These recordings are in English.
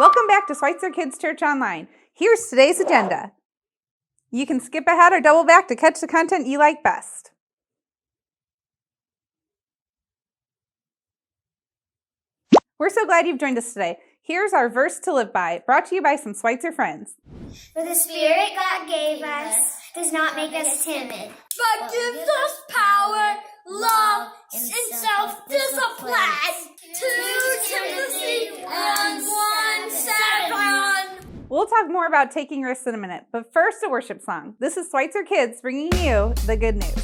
Welcome back to Schweitzer Kids Church Online. Here's today's agenda. You can skip ahead or double back to catch the content you like best. We're so glad you've joined us today. Here's our verse to live by, brought to you by some Schweitzer friends. For the Spirit God gave us does not make us timid, but gives us power, love, and self-discipline. 2 Timothy 1:7. We'll talk more about taking risks in a minute, but first a worship song. This is Schweitzer Kids bringing you the good news.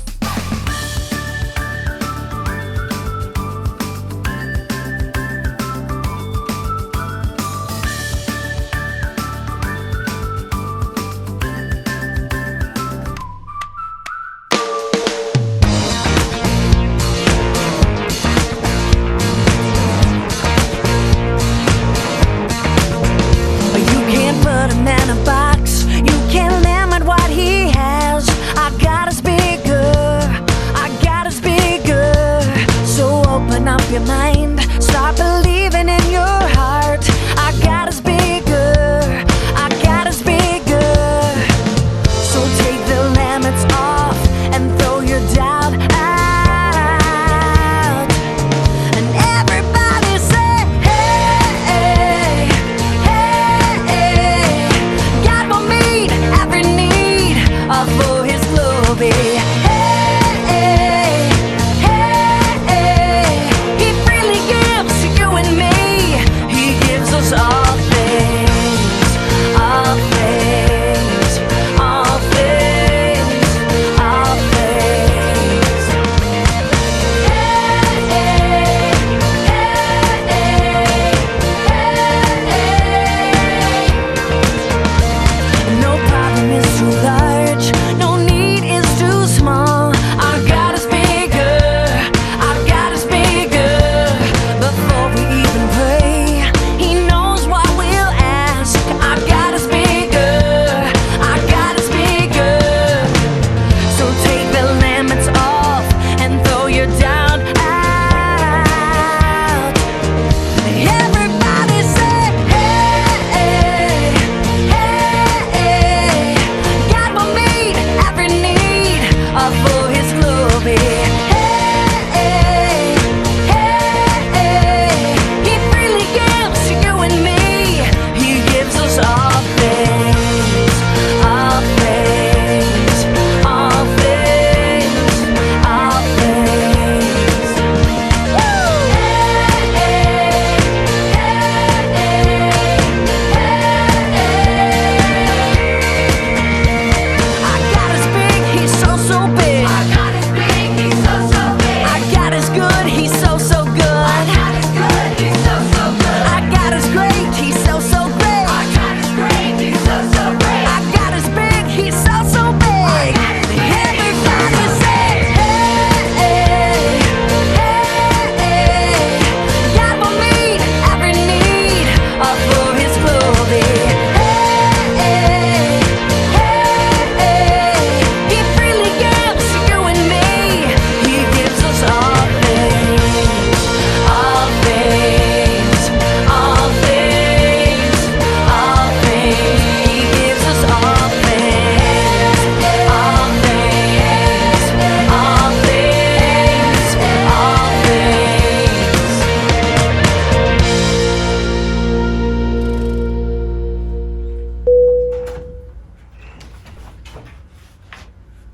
Your mind, start believing in your heart. Our God is bigger, our God is bigger. So take the limits off and throw your doubt out. And everybody say, hey, hey, hey. God will meet every need for His glory.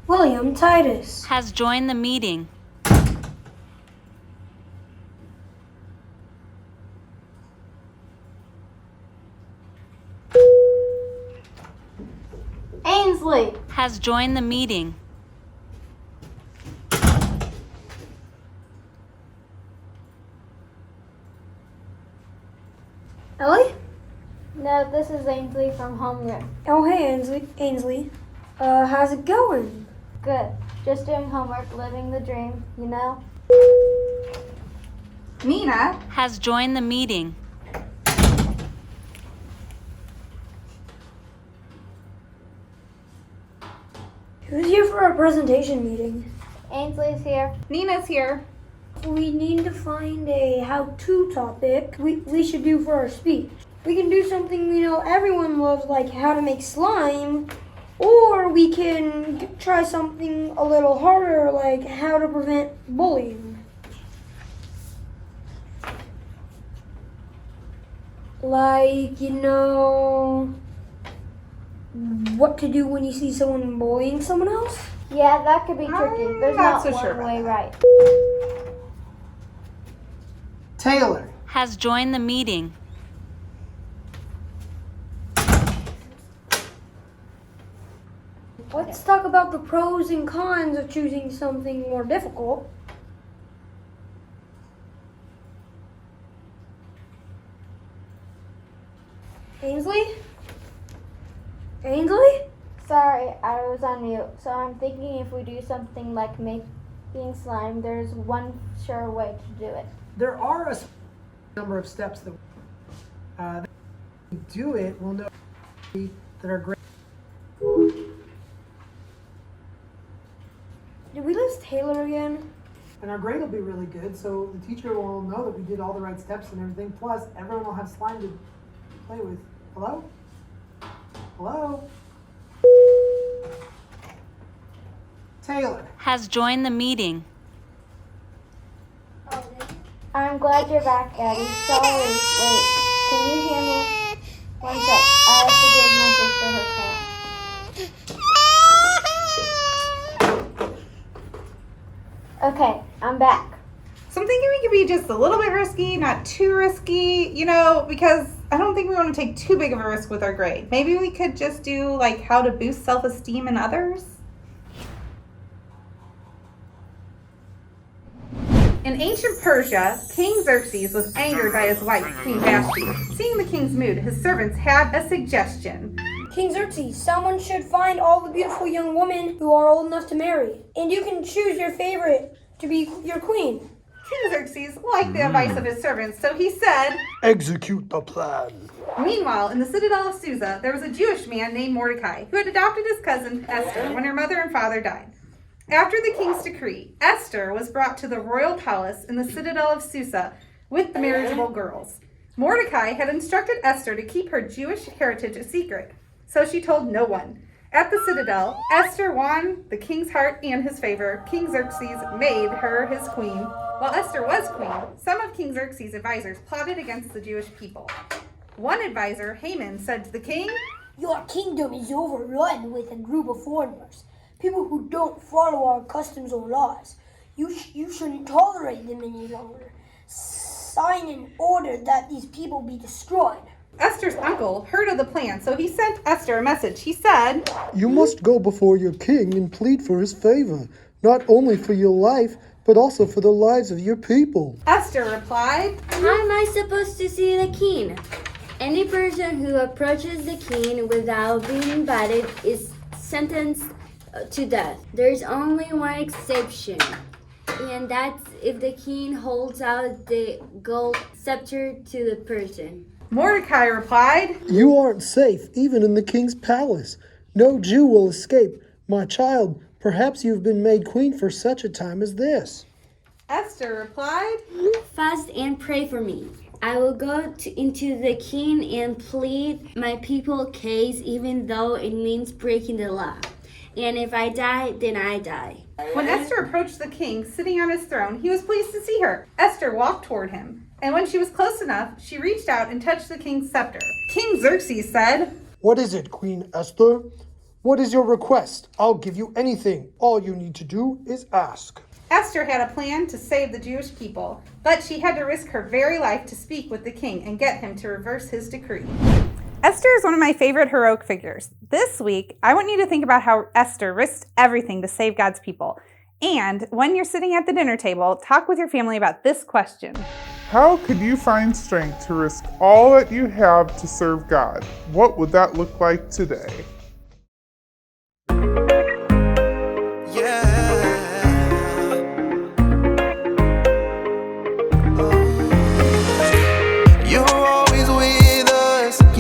William Titus has joined the meeting. Ainsley has joined the meeting. Ellie? No, this is Ainsley from homeroom. Oh, hey, Ainsley. How's it going? Good. Just doing homework, living the dream, you know? Nina has joined the meeting. Who's here for our presentation meeting? Ainsley's here. Nina's here. We need to find a how-to topic we should do for our speech. We can do something, everyone loves, like how to make slime. Or we can try something a little harder, like how to prevent bullying. Like, what to do when you see someone bullying someone else? Yeah, that could be tricky. There's not not so one sure about way that. right. Taylor. Has joined the meeting. Let's talk about the pros and cons of choosing something more difficult. Ainsley? Ainsley? Sorry, I was on mute. So I'm thinking if we do something like making slime, there's one sure way to do it. There are a number of steps that we do it. We'll know that are great. Did we lose Taylor again? And our grade will be really good, so the teacher will know that we did all the right steps and everything. Plus, everyone will have slime to play with. Hello? Hello? Taylor. Has joined the meeting. I'm glad you're back, Abby. Sorry. Wait, can you hear me? One sec. I have to give my sister her crap. Okay, I'm back. So I'm thinking we could be just a little bit risky, not too risky, because I don't think we want to take too big of a risk with our grade. Maybe we could just do like how to boost self-esteem in others. In ancient Persia, King Xerxes was angered by his wife, Queen Vashti. Seeing the king's mood, his servants had a suggestion. King Xerxes, someone should find all the beautiful young women who are old enough to marry. And you can choose your favorite to be your queen. King Xerxes liked the advice of his servants, so he said, "Execute the plan." Meanwhile, in the citadel of Susa, there was a Jewish man named Mordecai who had adopted his cousin Esther when her mother and father died. After the king's decree, Esther was brought to the royal palace in the citadel of Susa with the marriageable girls. Mordecai had instructed Esther to keep her Jewish heritage a secret, so she told no one. At the citadel, Esther won the king's heart and his favor. King Xerxes made her his queen. While Esther was queen, some of King Xerxes' advisors plotted against the Jewish people. One advisor, Haman, said to the king, Your kingdom is overrun with a group of foreigners, people who don't follow our customs or laws. You shouldn't tolerate them any longer. Sign an order that these people be destroyed. Esther's uncle heard of the plan, so he sent Esther a message. He said, "You must go before your king and plead for his favor, not only for your life, but also for the lives of your people." Esther replied, How am I supposed to see the king? Any person who approaches the king without being invited is sentenced to death. There's only one exception, and that's if the king holds out the gold scepter to the person. Mordecai replied, "You aren't safe, even in the king's palace. No Jew will escape. My child, perhaps you've been made queen for such a time as this." Esther replied, Fast and pray for me. I will go into the king and plead my people's case, even though it means breaking the law. And if I die, then I die. When Esther approached the king sitting on his throne, he was pleased to see her. Esther walked toward him, and when she was close enough, she reached out and touched the king's scepter. King Xerxes said, "What is it, Queen Esther? What is your request? I'll give you anything. All you need to do is ask." Esther had a plan to save the Jewish people, but she had to risk her very life to speak with the king and get him to reverse his decree. Esther is one of my favorite heroic figures. This week, I want you to think about how Esther risked everything to save God's people. And when you're sitting at the dinner table, talk with your family about this question. How could you find strength to risk all that you have to serve God? What would that look like today?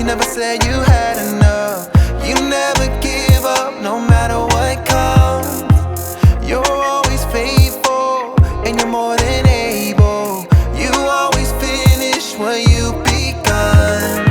Never said you had enough. You never give up, no matter what comes. You're always faithful, and you're more than able. You always finish what you begun.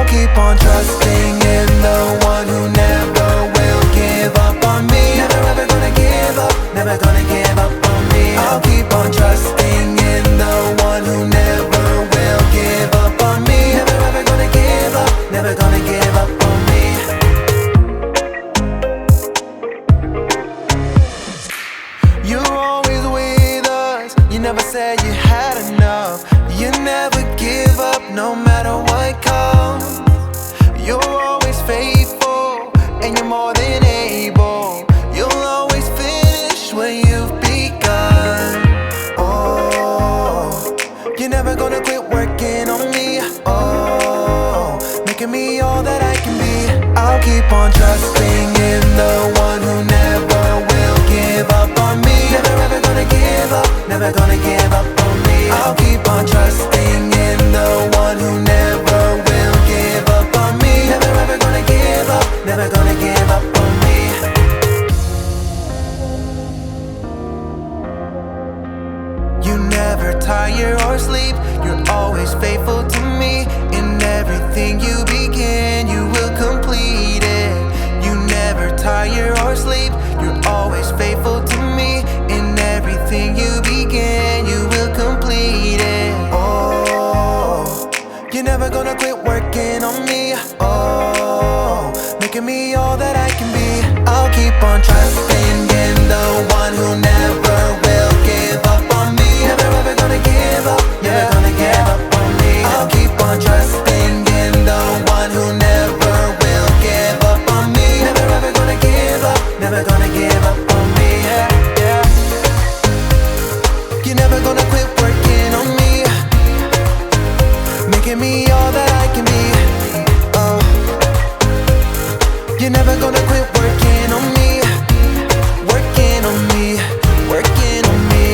keep on trusting in the one who never will give up on me. Never ever gonna give up, never gonna give up on me. I'll keep on trusting in the one who never will give up on me. Never ever gonna give up, never gonna give up on me. You're always with us, you never said you had enough. You never give up no matter what comes. You're always faithful and you're more than able. You'll always finish what you've begun. Oh, you're never gonna quit working on me. Oh, making me all that I can be. I'll keep on trusting in the one who never will give up on me. Never ever gonna give up, never gonna give up on me. I'll keep on trusting in the one who never will give up on me. Never ever gonna give up, never gonna give up on me. You never tire or sleep, you're always faithful to me. In everything you begin, you will complete it. You never tire or sleep, you're always faithful to me. In everything you begin, you will complete it. Oh, you're never gonna quit working on me. Oh, making me all that I can be. I'll keep on trusting in the one who never will give up on me. Never ever gonna give up, never gonna give up on me. I'll keep on trusting in the one who never will give up on me. Never ever gonna give up, never gonna give up on me. Yeah, yeah. You're never gonna quit working on me, making me all that I can be. Oh, you're never gonna quit working on me, working on me, working on me.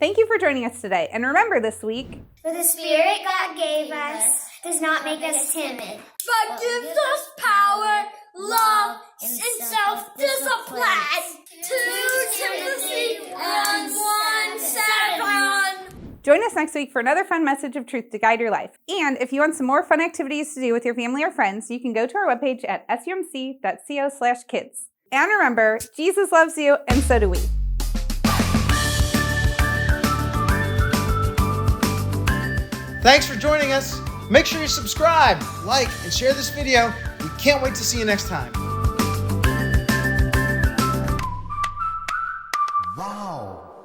Thank you for joining us today. And remember this week, For the Spirit God gave us does not make us timid, but gives us power, love, and self-discipline. 2 Timothy 1:7. join us next week for another fun message of truth to guide your life. And if you want some more fun activities to do with your family or friends, you can go to our webpage at sumc.co/kids. And remember, Jesus loves you, and so do we. Thanks for joining us. Make sure you subscribe, like, and share this video. We can't wait to see you next time. Wow.